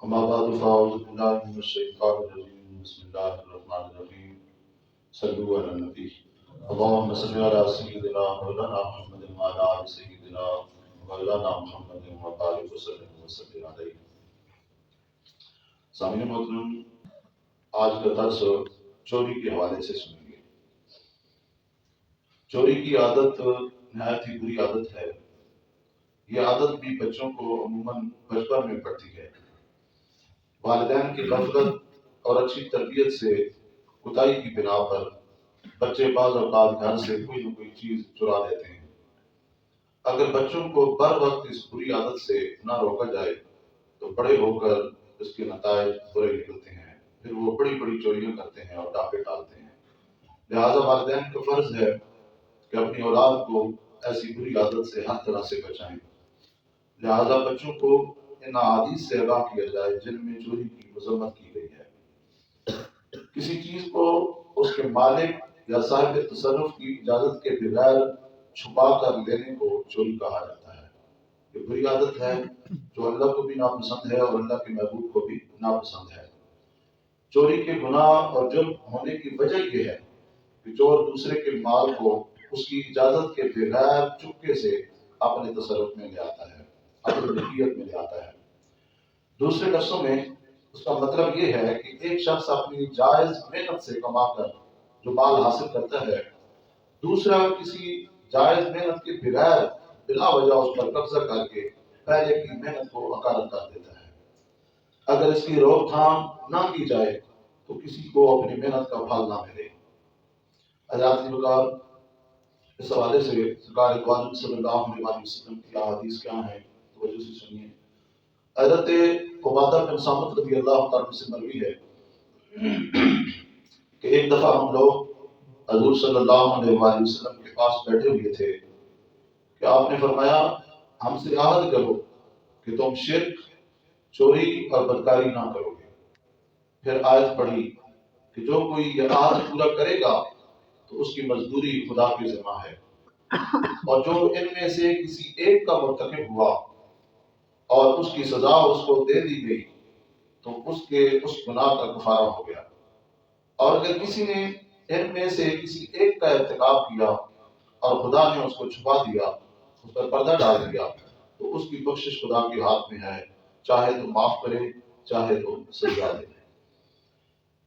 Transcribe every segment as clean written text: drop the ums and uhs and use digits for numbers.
أما بعد فأعوذ بالله من الشيطان الرجيم بسم الله الرحمن الرحيم صلوا على النبي اللهم صل على سيدنا مولانا محمد وعلى آل سيدنا مولانا محمد وبارك وسلم علیہ۔ سامعین محترم، آج کا درس چوری کے حوالے سے سنیں گے۔ چوری کی عادت نہایت ہی بری عادت ہے۔ یہ عادت بھی بچوں کو عموماً بچپن میں پڑتی ہے۔ والدین کی غفلت اور اچھی تربیت سے کوتاہی کی بنا پر بچے بعض اوقات گھر سے کوئی نہ کوئی چیز چرا لیتے ہیں۔ اگر بچوں کو بر وقت اس بری عادت سے نہ روکا جائے تو بڑے ہو کر اس کے نتائج برے نکلتے ہیں، پھر وہ بڑی بڑی چوریاں کرتے ہیں اور ڈاکے ڈالتے ہیں۔ لہذا والدین کا فرض ہے کہ اپنی اولاد کو ایسی بری عادت سے ہر طرح سے بچائیں۔ لہذا بچوں کو ان احادیث سے آگاہ کیا جائے جن میں چوری کی مذمت کی گئی ہے۔ کسی چیز کو اس کے مالک یا صاحب تصرف کی اجازت کے بغیر چھپا کر لینے کو چوری کہا جاتا ہے۔ یہ بری عادت ہے جو اللہ کو بھی ناپسند ہے اور اللہ کے محبوب کو بھی ناپسند ہے۔ چوری کے گناہ اور جرم ہونے کی وجہ یہ ہے کہ چور دوسرے کے مال کو اس کی اجازت کے بغیر چپکے سے اپنے تصرف میں لے آتا ہے، اپنی ملکیت میں لے آتا ہے۔ دوسرے لفظوں میں اس کا مطلب یہ ہے کہ ایک شخص اپنی جائز محنت سے کما کر جو مال حاصل کرتا ہے، دوسرا کسی جائز محنت کے بغیر بلا وجہ اس پر قبضہ کر کے پہلے کی محنت کو عکارت کر دیتا ہے۔ اگر اس کی روک تھام نہ کی جائے تو کسی کو اپنی محنت کا پھل نہ ملے۔ حضرات کی بکار اس حوالے سے سرکار اقوال صلی اللہ علیہ وسلم کی احادیث کیا ہیں، توجہ سے سنیے۔ حضرت عبادہ بن صامت رضی اللہ تعالیٰ سے مروی ہے کہ ایک دفعہ ہم لوگ حضور صلی اللہ علیہ وسلم کے پاس بیٹھے ہوئے تھے کہ آپ نے فرمایا ہم سے عہد کرو کہ تم شرک، چوری اور بدکاری نہ کرو گے۔ پھر آیت پڑھی کہ جو کوئی یہ عہد پورا کرے گا تو اس کی مزدوری خدا کے ذمہ ہے، اور جو ان میں سے کسی ایک کا مرتکب ہوا اور اس کی سزا اس کو دے دی گئی تو اس گناہ کا کفارہ ہو گیا، اور اگر کسی نے ان میں سے کسی ایک کا ارتکاب کیا اور خدا نے اس کو چھپا دیا، اس پر پردہ ڈال دیا، تو اس کی بخشش خدا کے ہاتھ میں ہے، چاہے تو معاف کرے چاہے تو سزا دے۔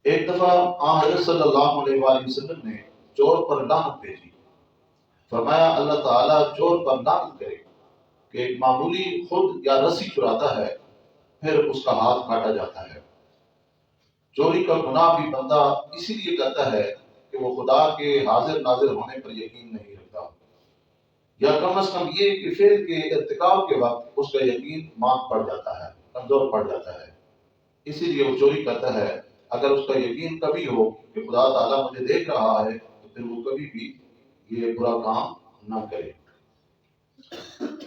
ایک دفعہ آن حضرت صلی اللہ علیہ وآلہ وسلم نے چور پر لعنت بھیجی۔ فرمایا اللہ تعالیٰ چور پر لعنت کرے کہ ایک معمولی خود یا رسی چراتا ہے، پھر اس کا ہاتھ کاٹا جاتا ہے۔ چوری کا گناہ بھی بندہ اسی لیے کرتا ہے کہ وہ خدا کے حاضر ناظر ہونے پر یقین نہیں رکھتا، یا کم از کم یہ کہ فعل کے ارتکاب کے وقت اس کا یقین مات پڑ جاتا ہے، کمزور پڑ جاتا ہے، اسی لیے وہ چوری کرتا ہے۔ اگر اس کا یقین کبھی ہو کہ خدا تعالیٰ مجھے دیکھ رہا ہے تو پھر وہ کبھی بھی یہ برا کام نہ کرے۔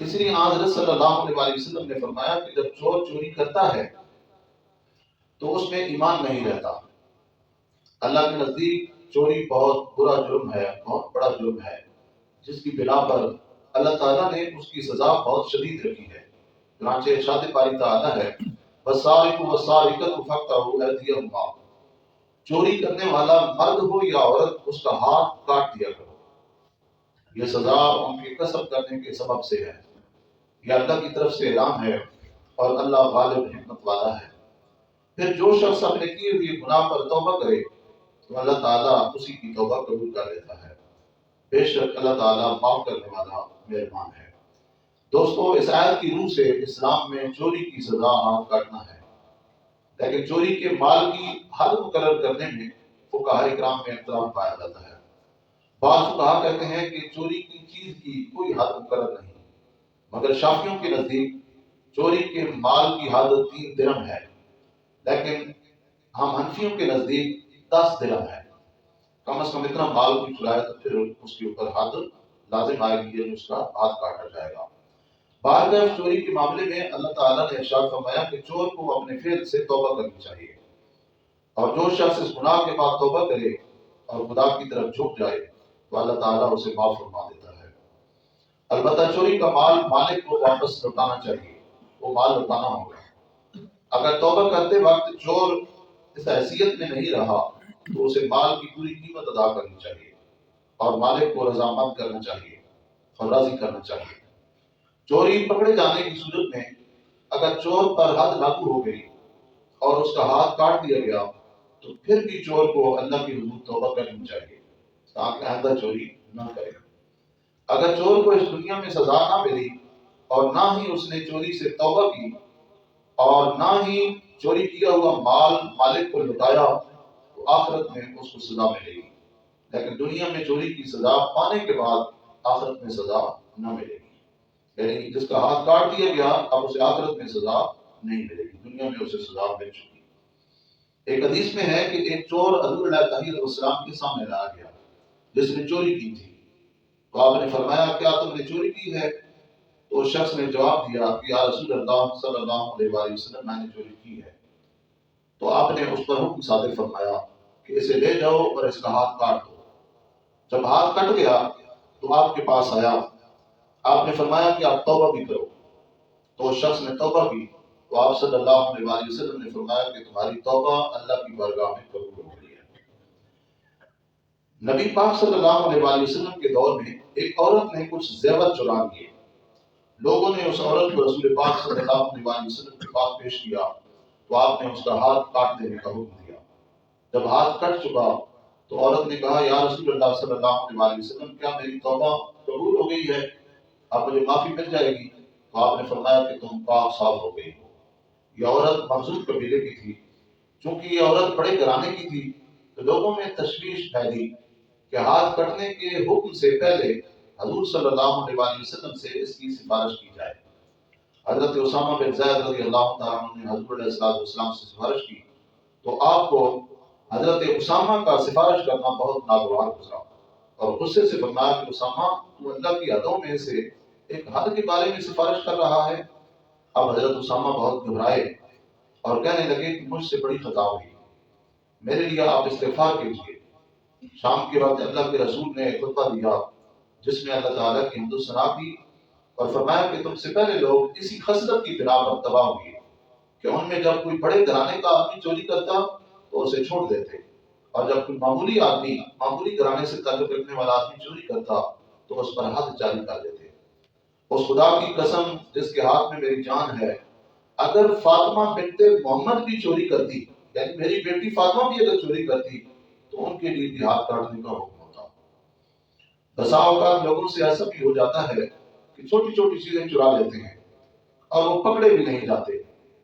اس لیے حضرت صلی اللہ علیہ وسلم نے فرمایا کہ جب چور چوری کرتا ہے تو اس میں ایمان نہیں رہتا۔ اللہ کے نزدیک چوری بہت برا جرم ہے، بہت بڑا جرم ہے، جس کی بنا پر اللہ تعالیٰ نے اس کی سزا بہت شدید رکھی ہے۔ چنانچہ ارشاد باری تعالیٰ ہے وَالسَّارِقُ وَالسَّارِقَةُ فَاقْطَعُوا أَيْدِيَهُمَا، چوری کرنے والا مرد ہو یا عورت اس کا ہاتھ کاٹ دیا کرو، یہ سزا ان کے کسب کرنے کے سبب سے ہے، یہ اللہ کی طرف سے اعلان ہے، اور اللہ غالب حکمت والا ہے۔ پھر جو شخص اپنے کیے ہوئے گناہ پر توبہ کرے تو اللہ تعالیٰ اسی کی توبہ قبول کر لیتا ہے، بے شک اللہ تعالیٰ معاف کرنے والا مہربان ہے۔ دوستو، اس آیت کی روح سے اسلام میں چوری کی سزا ہاتھ کاٹنا ہے، لیکن چوری کے مال کی حد مقرر کرنے میں فقہاء کرام میں اختلاف پایا جاتا ہے۔ بعض فقہاء کہتے ہیں کہ چوری کی چیز کی کوئی حد مقرر نہیں، مگر شافعیوں کے نزدیک چوری کے مال کی حد 3 درہم ہے، لیکن ہم حنفیوں کے نزدیک 10 درہم ہے۔ کم از کم اتنا مال کوئی چرائے تو پھر اس کے اوپر حد لازم آئے گی، یعنی اس کا ہاتھ کاٹا جائے گا۔ بارگاہ چوری کے معاملے میں اللہ تعالیٰ نے ارشاد فرمایا کہ چور کو اپنے فعل سے توبہ کرنی چاہیے، اور جو شخص اس گناہ کے بعد توبہ کرے اور خدا کی طرف جھک جائے تو اللہ تعالیٰ اسے معاف فرما دیتا ہے۔ البتہ چوری کا مال مالک کو واپس لوٹانا چاہیے، وہ مال لوٹانا ہوگا۔ اگر توبہ کرتے وقت چور اس حیثیت میں نہیں رہا تو اسے مال کی پوری قیمت ادا کرنی چاہیے اور مالک کو رضامند کرنا چاہیے اور راضی کرنا چاہیے۔ چوری پکڑے جانے کی صورت میں اگر چور پر حد لاگو ہو گئی اور اس کا ہاتھ کاٹ دیا گیا تو پھر بھی چور کو اللہ کی حضور توبہ کرنی چاہیے تاکہ آئندہ چوری نہ کرے۔ اگر چور کو اس دنیا میں سزا نہ ملی اور نہ ہی اس نے چوری سے توبہ کی اور نہ ہی چوری کیا ہوا مال مالک کو لوٹایا تو آخرت میں اس کو سزا ملے گی، لیکن دنیا میں چوری کی سزا پانے کے بعد آخرت میں سزا نہ ملے گی۔ یعنی جس کا ہاتھ کاٹ دیا گیا اب اسے آخرت میں سزا نہیں ملے گی، دنیا میں اسے سزا مل چکی۔ ایک حدیث میں ہے کہ ایک چور حضور علیہ السلام کے سامنے لایا گیا جس نے چوری کی تھی، تو آپ نے فرمایا کیا تم نے چوری کی ہے؟ تو اس شخص نے جواب دیا کہ یا رسول اللہ صلی اللہ علیہ وآلہ وسلم میں نے چوری کی ہے۔ تو آپ نے اس پر حکم صادر فرمایا کہ اسے لے جاؤ اور اس کا ہاتھ کاٹ دو۔ جب ہاتھ کٹ گیا تو آپ کے پاس آیا، آپ نے فرمایا کہ آپ توبہ بھی کرو۔ تو اس شخص نے توبہ کی تو آپ صلی اللہ علیہ وآلہ وسلم نے فرمایا کہ تمہاری توبہ اللہ کی بارگاہ میں قبول ہو گئی ہے۔ نبی پاک صلی اللہ علیہ وآلہ وسلم کے دور میں ایک عورت نے کچھ زیور چرا لیے۔ لوگوں نے اس عورت کو رسول پاک صلی اللہ علیہ وآلہ وسلم کے پاس پیش کیا تو آپ نے اس کا ہاتھ کاٹ دینے کا حکم دیا۔ جب ہاتھ کٹ چکا تو عورت نے کہا یا رسول اللہ صلی اللہ علیہ وآلہ وسلم کیا میری توبہ قبول ہو گئی ہے؟ اب مجھے معافی مل جائے گی؟ تو آپ نے فرمایا کہ تم پاک صاف ہو گئی ہو۔ یہ عورت مخزوم قبیلے کی تھی۔ چونکہ یہ عورت بڑے گھرانے کی تھی تو لوگوں میں تشویش پھیلی کہ ہاتھ کٹنے کے حکم سے پہلے حضور صلی اللہ علیہ وآلہ وسلم سے اس کی سفارش کی جائے۔ حضرت اسامہ بن زید رضی اللہ تعالیٰ عنہ نے حضور علیہ السلام سے سفارش کی تو آپ کو حضرت اسامہ کا سفارش کرنا بہت ناگوار گزرا اور غصے سے فرمایا کہ اسامہ تو اللہ کی حدوں میں سے ایک حد کے بارے میں سفارش کر رہا ہے۔ اب حضرت اسامہ بہت گھبرائے اور کہنے لگے کہ مجھ سے بڑی خطا ہوئی، میرے لیے آپ استغفار کیجیے۔ شام کے وقت اللہ کے رسول نے خطبہ دیا جس میں اللہ تعالیٰ کی حمد و ثنا کی اور فرمایا کہ تم سے پہلے لوگ اسی خصلت کی بنا پر تباہ ہوئے کہ ان میں جب کوئی بڑے گھرانے کا آدمی چوری کرتا تو اسے چھوڑ دیتے اور جب کوئی معمولی آدمی معمولی گھرانے سے تعلق رکھنے والا آدمی چوری کرتا تو اس پر حد جاری کر دیتے۔ اس خدا کی قسم جس کے ہاتھ میں میری جان ہے، اگر فاطمہ بنت محمد بھی چوری کرتی، یعنی میری بیٹی فاطمہ بھی اگر چوری کرتی تو ان کے لیے بھی ہاتھ کاٹنے کا حکم ہوتا۔ بسا اوقات لوگوں سے ایسا بھی ہو جاتا ہے کہ چھوٹی چھوٹی چیزیں چرا لیتے ہیں اور وہ پکڑے بھی نہیں جاتے۔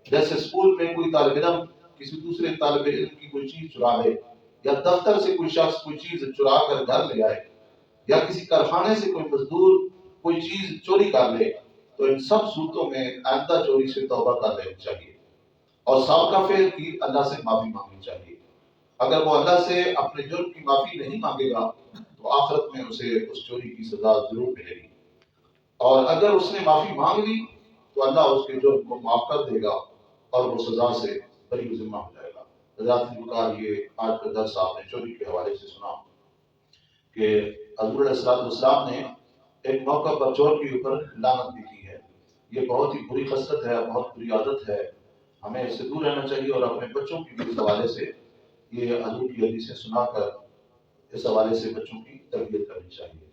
جیسے اسکول میں کوئی طالب علم کسی دوسرے طالب علم کی کوئی چیز چرا لے، یا دفتر سے کوئی شخص کوئی چیز چرا کر گھر لے آئے، یا کسی کارخانے سے کوئی مزدور کوئی چیز چوری کر لے، تو ان سب صورتوں میں آئندہ چوری سے توبہ کر لینی چاہیے اور سابقہ فعل کی اللہ سے معافی مانگنی چاہیے۔ اگر وہ اللہ سے اپنے جرم کی معافی نہیں مانگے گا تو آخرت میں اسے اس چوری کی سزا ضرور ملے گی، اور اگر اس نے معافی مانگ لی تو اللہ اس کے جرم کو معاف کر دے گا اور وہ سزا سے بری ذمہ ہو جائے گا۔ حضرات الکار یہ آج کا درس آپ نے چوری کے حوالے سے سنا کہ حضور علیہ السلام نے ایک موقع پر چور کے اوپر لعنت بھی کی ہے۔ یہ بہت ہی بری خصلت ہے، بہت بری عادت ہے، ہمیں اس سے دور رہنا چاہیے اور اپنے بچوں کی بھی اس حوالے سے یہ حضور کی حدیثیں سنا کر اس حوالے سے بچوں کی تربیت کرنی چاہیے۔